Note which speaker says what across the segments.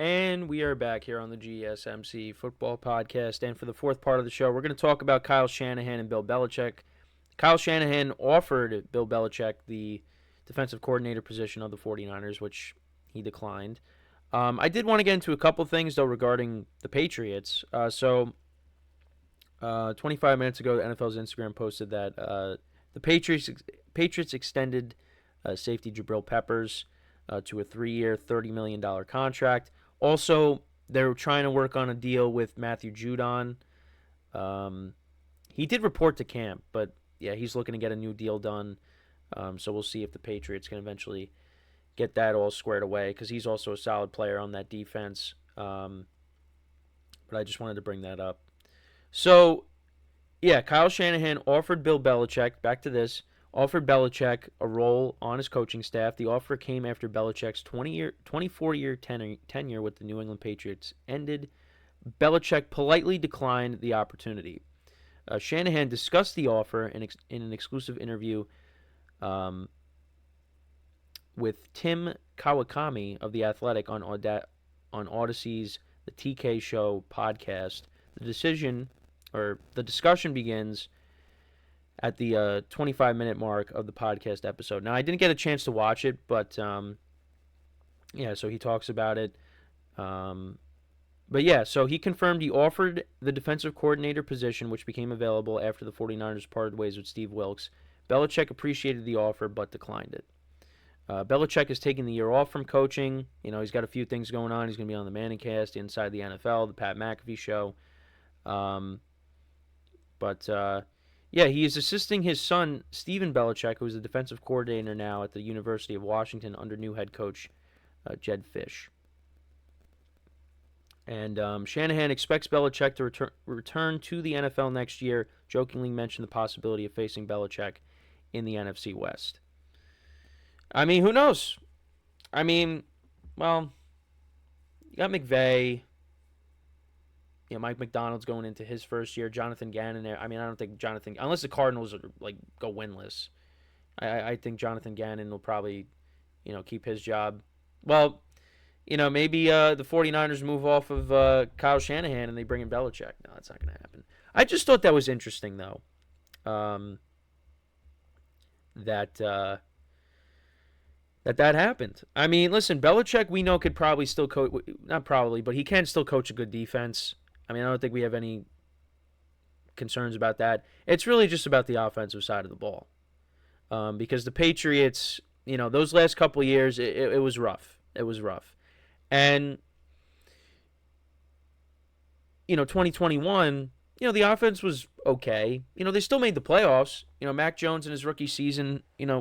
Speaker 1: And we are back here on the GSMC Football Podcast. And for the fourth part of the show, we're going to talk about Kyle Shanahan and Bill Belichick. Kyle Shanahan offered Bill Belichick the defensive coordinator position of the 49ers, which he declined. I did want to get into a couple things, though, regarding the Patriots. 25 minutes ago, the NFL's Instagram posted that the Patriots extended safety Jabril Peppers to a 3-year, $30 million contract. Also, they're trying to work on a deal with Matthew Judon. He did report to camp, but yeah, he's looking to get a new deal done. So we'll see if the Patriots can eventually get that all squared away, because he's also a solid player on that defense. But I just wanted to bring that up. So, yeah, Kyle Shanahan offered Bill Belichick, back to this, offered Belichick a role on his coaching staff. The offer came after Belichick's 24-year tenure with the New England Patriots ended. Belichick politely declined the opportunity. Shanahan discussed the offer in an exclusive interview with Tim Kawakami of The Athletic on Odyssey's The TK Show podcast. The discussion begins at the 25-minute mark of the podcast episode. Now, I didn't get a chance to watch it, but so he talks about it. So he confirmed he offered the defensive coordinator position, which became available after the 49ers parted ways with Steve Wilks. Belichick appreciated the offer, but declined it. Belichick is taking the year off from coaching. He's got a few things going on. He's going to be on the Manningcast, Inside the NFL, the Pat McAfee Show. He is assisting his son, Stephen Belichick, who is the defensive coordinator now at the University of Washington under new head coach Jed Fish. And Shanahan expects Belichick to return to the NFL next year, jokingly mentioned the possibility of facing Belichick in the NFC West. I mean, who knows? I mean, well, you got McVay. Mike McDonald's going into his first year. Jonathan Gannon there. I mean, I don't think Jonathan, unless the Cardinals go winless, I think Jonathan Gannon will probably, keep his job. Well, maybe the 49ers move off of Kyle Shanahan and they bring in Belichick. No, that's not going to happen. I just thought that was interesting, though. That happened. I mean, listen, Belichick, we know, could probably still coach, not probably, but he can still coach a good defense. I mean, I don't think we have any concerns about that. It's really just about the offensive side of the ball. Because the Patriots, those last couple of years, it was rough. It was rough. And, 2021, the offense was okay. They still made the playoffs. Mac Jones in his rookie season, he did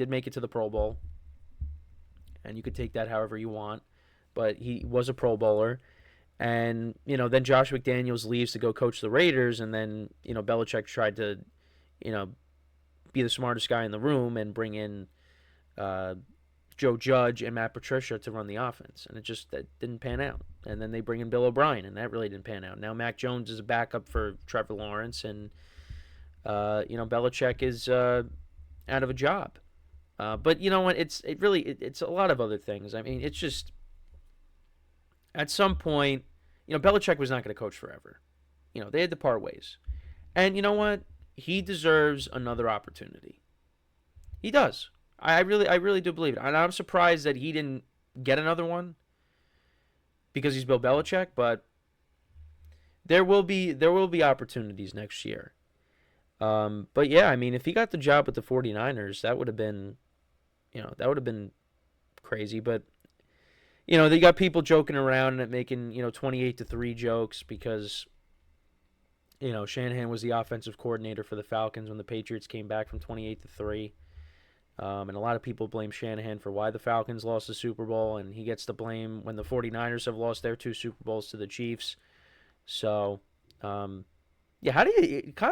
Speaker 1: make it to the Pro Bowl. And you could take that however you want. But he was a Pro Bowler. And, then Josh McDaniels leaves to go coach the Raiders. And then, Belichick tried to, be the smartest guy in the room and bring in Joe Judge and Matt Patricia to run the offense. And that didn't pan out. And then they bring in Bill O'Brien, and that really didn't pan out. Now Mac Jones is a backup for Trevor Lawrence. And, Belichick is out of a job. But you know what? It's a lot of other things. I mean, it's just, at some point, Belichick was not going to coach forever. They had to part ways. And you know what? He deserves another opportunity. He does. I really do believe it. And I'm surprised that he didn't get another one because he's Bill Belichick, but there will be opportunities next year. But yeah, I mean, if he got the job with the 49ers, that would have been crazy. But they got people joking around and making 28-3 jokes because Shanahan was the offensive coordinator for the Falcons when the Patriots came back from 28-3. And a lot of people blame Shanahan for why the Falcons lost the Super Bowl, and he gets the blame when the 49ers have lost their 2 Super Bowls to the Chiefs. So, Kyle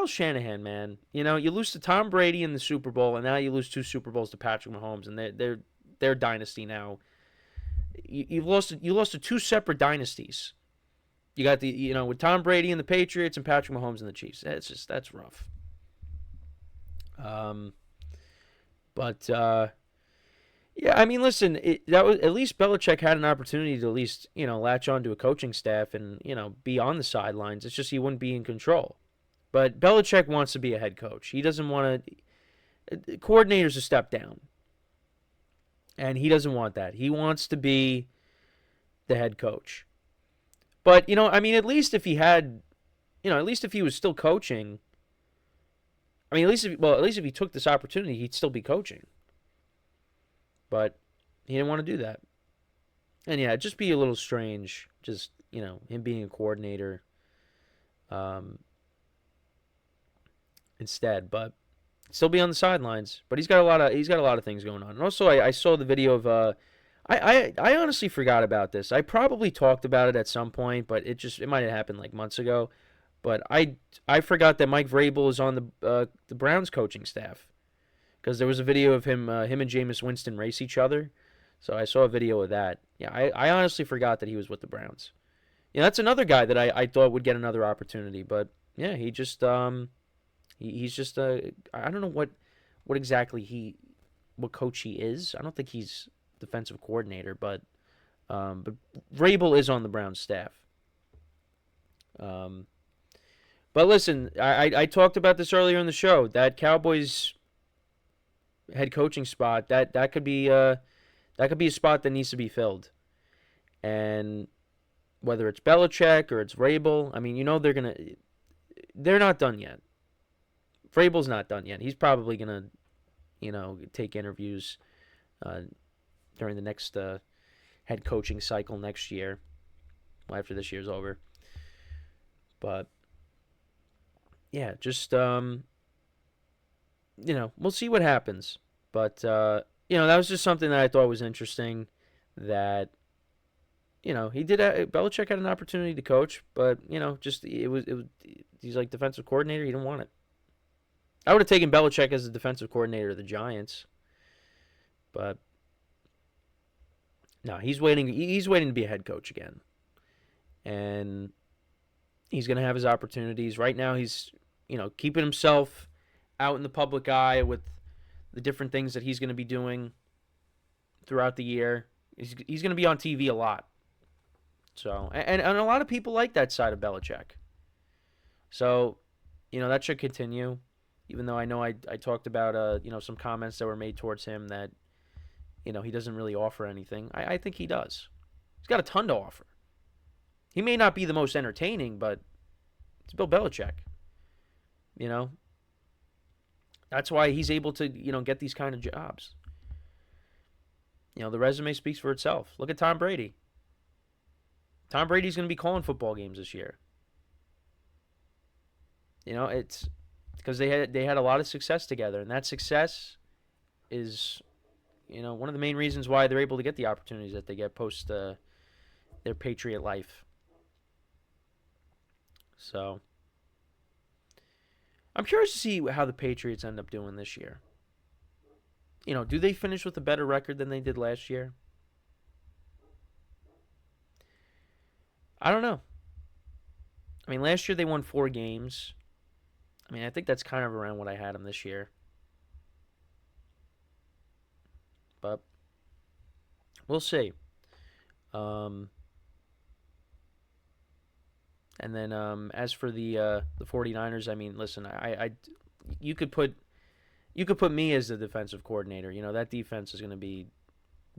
Speaker 1: Shanahan, man, you lose to Tom Brady in the Super Bowl, and now you lose 2 Super Bowls to Patrick Mahomes, and they're dynasty now. You lost to 2 separate dynasties. You got with Tom Brady and the Patriots and Patrick Mahomes and the Chiefs. That's rough. Yeah, I mean, listen, that was at least Belichick had an opportunity to at least latch on to a coaching staff and be on the sidelines. It's just he wouldn't be in control. But Belichick wants to be a head coach. He doesn't want to. Coordinator's a step down, and he doesn't want that. He wants to be the head coach. But I mean, at least if he had, at least if he was still coaching. I mean, at least if he took this opportunity, he'd still be coaching. But he didn't want to do that. And yeah, it'd just be a little strange, just, him being a coordinator instead. But still be on the sidelines. But he's got a lot of things going on. And also I saw the video of I honestly forgot about this. I probably talked about it at some point, but it might have happened like months ago. But I forgot that Mike Vrabel is on the Browns coaching staff. Because there was a video of him and Jameis Winston race each other. So I saw a video of that. Yeah, I honestly forgot that he was with the Browns. Yeah, that's another guy that I thought would get another opportunity. But yeah, he just he's just I don't know what exactly what coach he is. I don't think he's defensive coordinator, but Vrabel is on the Browns staff. But listen, I talked about this earlier in the show. That Cowboys head coaching spot, that could be a spot that needs to be filled. And whether it's Belichick or it's Vrabel, I mean, they're not done yet. Vrabel's not done yet. He's probably gonna, take interviews during the next head coaching cycle next year, after this year's over. But yeah, just we'll see what happens. But, that was just something that I thought was interesting that, Belichick had an opportunity to coach, but, he's like defensive coordinator. He didn't want it. I would have taken Belichick as the defensive coordinator of the Giants. But, no, he's waiting to be a head coach again. And he's going to have his opportunities. Right now he's, keeping himself out in the public eye with the different things that he's going to be doing throughout the year. He's going to be on TV a lot. So, and a lot of people like that side of Belichick. So, that should continue. Even though I know I talked about, some comments that were made towards him that, he doesn't really offer anything. I think he does. He's got a ton to offer. He may not be the most entertaining, but it's Bill Belichick. That's why he's able to, get these kind of jobs. The resume speaks for itself. Look at Tom Brady. Tom Brady's going to be calling football games this year. It's because they had a lot of success together, and that success is, one of the main reasons why they're able to get the opportunities that they get post their Patriot life. So I'm curious to see how the Patriots end up doing this year. Do they finish with a better record than they did last year? I don't know. I mean, last year they won 4 games. I mean, I think that's kind of around what I had them this year. But we'll see. And then as for the 49ers, I mean, listen, you could put me as the defensive coordinator. That defense is going to be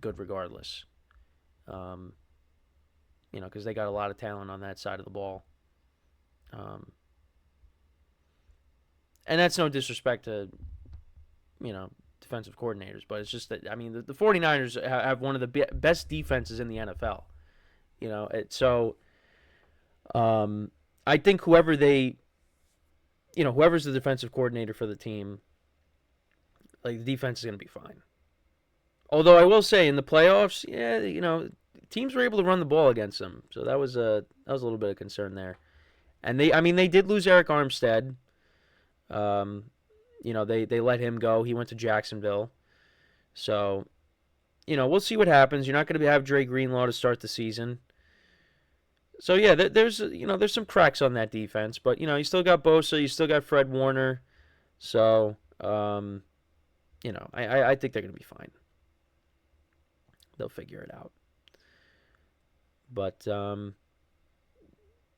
Speaker 1: good regardless. Because they got a lot of talent on that side of the ball. And that's no disrespect to, defensive coordinators, but it's just that, I mean, the 49ers have one of the best defenses in the NFL. I think whoever's the defensive coordinator for the team, like, the defense is going to be fine. Although I will say in the playoffs, teams were able to run the ball against them, so that was a little bit of concern there. And they did lose Eric Armstead. They let him go. He went to Jacksonville. So, we'll see what happens. You're not going to have Dre Greenlaw to start the season. So yeah, there's some cracks on that defense, but you still got Bosa, you still got Fred Warner, so I think they're gonna be fine. They'll figure it out. But,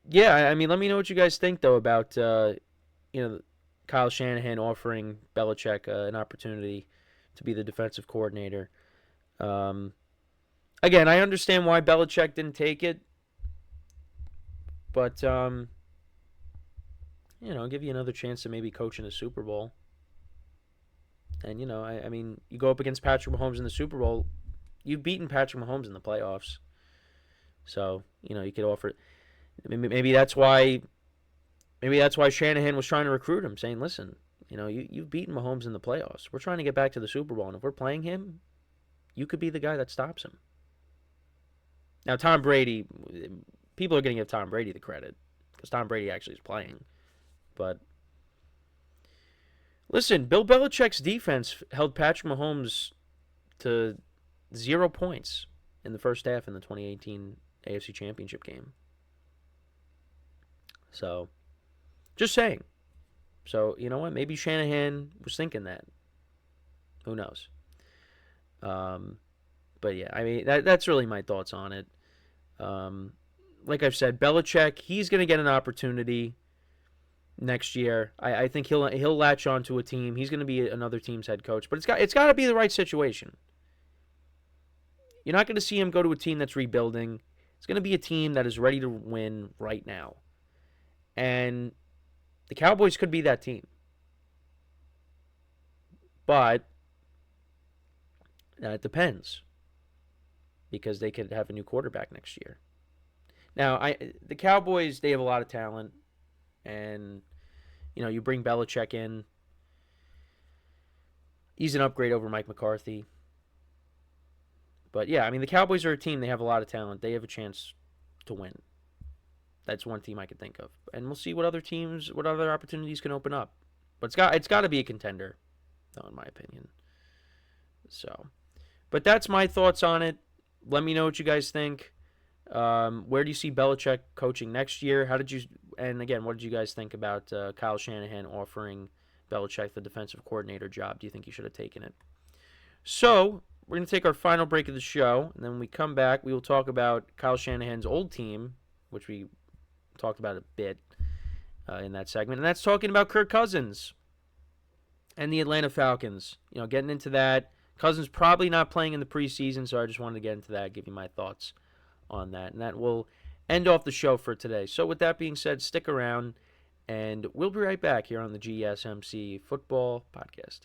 Speaker 1: yeah, I mean, let me know what you guys think, though, about, Kyle Shanahan offering Belichick an opportunity to be the defensive coordinator. Again, I understand why Belichick didn't take it, but, give you another chance to maybe coach in a Super Bowl. And, I mean, you go up against Patrick Mahomes in the Super Bowl, you've beaten Patrick Mahomes in the playoffs. So, you could offer. Maybe that's why Shanahan was trying to recruit him, saying, listen, you've beaten Mahomes in the playoffs. We're trying to get back to the Super Bowl, and if we're playing him, you could be the guy that stops him. Now, Tom Brady, people are going to give Tom Brady the credit because Tom Brady actually is playing. But listen, Bill Belichick's defense held Patrick Mahomes to 0 points in the first half in the 2018 AFC Championship game. So, just saying. So, you know what? Maybe Shanahan was thinking that. Who knows? But yeah, I mean, that's really my thoughts on it. Like I've said, Belichick, he's going to get an opportunity next year. I think he'll latch on to a team. He's going to be another team's head coach, but it's got to be the right situation. You're not going to see him go to a team that's rebuilding. It's going to be a team that is ready to win right now. And the Cowboys could be that team. But it depends. Because they could have a new quarterback next year. Now, the Cowboys, they have a lot of talent. And, you bring Belichick in. He's an upgrade over Mike McCarthy. But, yeah, I mean, the Cowboys are a team. They have a lot of talent. They have a chance to win. That's one team I could think of. And we'll see what other opportunities can open up. But it's got to be a contender, though, in my opinion. So, but that's my thoughts on it. Let me know what you guys think. Where do you see Belichick coaching next year? And again, what did you guys think about Kyle Shanahan offering Belichick the defensive coordinator job? Do you think he should have taken it? So, we're going to take our final break of the show, and then when we come back, we will talk about Kyle Shanahan's old team, which we talked about a bit in that segment, and that's talking about Kirk Cousins and the Atlanta Falcons. Getting into that. Cousins probably not playing in the preseason, so I just wanted to get into that, give you my thoughts on that, and that will end off the show for today. So with that being said, stick around, and we'll be right back here on the GSMC Football Podcast.